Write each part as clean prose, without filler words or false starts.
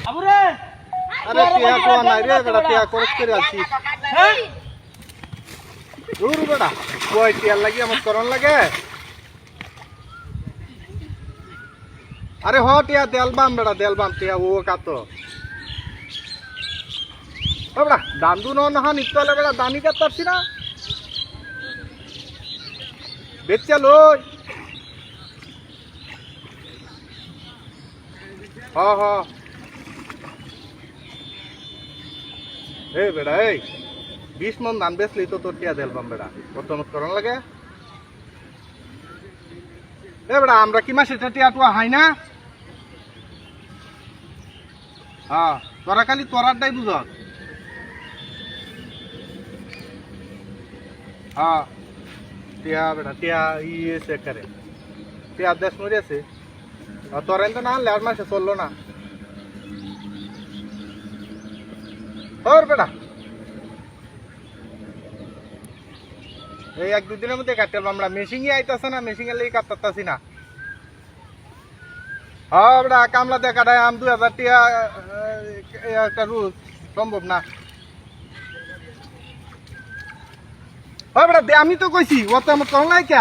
আবুরে আরে টিয়া কোয়া নাই রে বেটা টিয়া খরচ করে আছি দূর বেটা কই টিয়া লাগি আমার করন লাগে আরে হ টিয়া দেলবাম বেটা দেলবাম টিয়া ও কাতো ও বেটা দান্দু না নিতলে বেটা দানি কাট পারছি না বেচা লই হ হ এই বেটা এই 20 মন ধান বেচলি তো তোর টিয়া দেলবাম বেটা কত মত করন লাগে এ বেটা আমরা কি মাসে টিয়া টুয়া হাই না হ্যাঁ তোরা খালি তোরারটাই বুঝ হ্যাঁ টিয়া বেটা টিয়া ইয়ে চেক করে টিয়া দেশ মরে আছে তোরা তো না আনলে আর মাসে চললো না ওর বেটা এই 1-2 দিনের মধ্যে কাটতে পারবো আমরা মেশিনই আইতাছে না মেশিন এর লেগে কাটতাছি না হ্যাঁ বেটা কামলা দিয়ে কাটায় আম 2000 টিয়া একটা রুজ সম্ভব না হ্যাঁ বেটা আমি তো কইছি ও তো আমার করলাই কে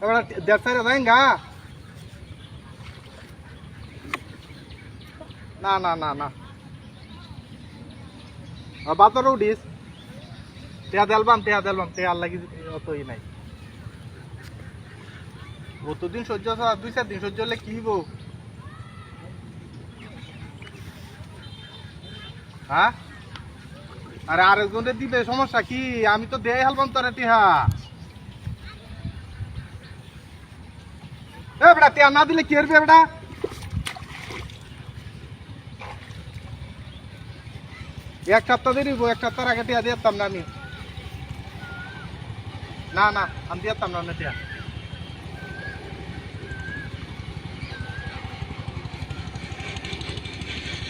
বেটা 150 দেঙ্গা না না না না বাতর উঠিস টিয়া দেলবাম টিয়া লাগি অতই নাই অতদিন সহ্য 2-4 দিন সহ্য হলে কি হইব হ্যাঁ আরে আরেকজনের দিবে সমস্যা কি আমি তো দেয় হালবাম তোরে টিহা এ বেটা টিয়া না দিলে কি করবে বেটা এক সপ্তাহ দেরি হইব এক সপ্তাহ আগে টিয়া দিতাম না আমি না না আমি দিতাম না টিয়া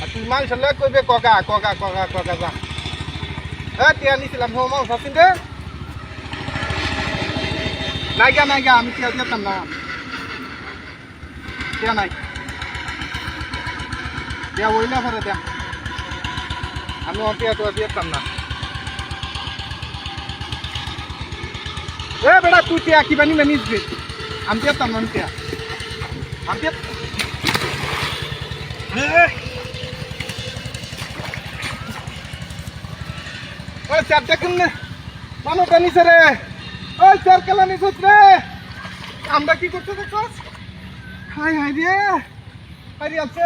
আর তুই মানুষ হলে কইবে ককা ককা ককা ককা যা হ্যাঁ টিয়া নিছিলাম হো মাংস আছেন রে নাই গা আমি টিয়া দিতাম না টিয়া নাই টিয়া ওইলা ফেরে দেয়া আমি টিয়া তো দিতাম না এ বেটা তুই টিয়া কি বানি মেনিস দে আমি দিতাম না টিয়া আমি ওই চার দেখুন মানো টানিছে রে ওই চার কেলা নিছিস রে আমরা কি করতে দেখছ হাই হাই রে হাই আছে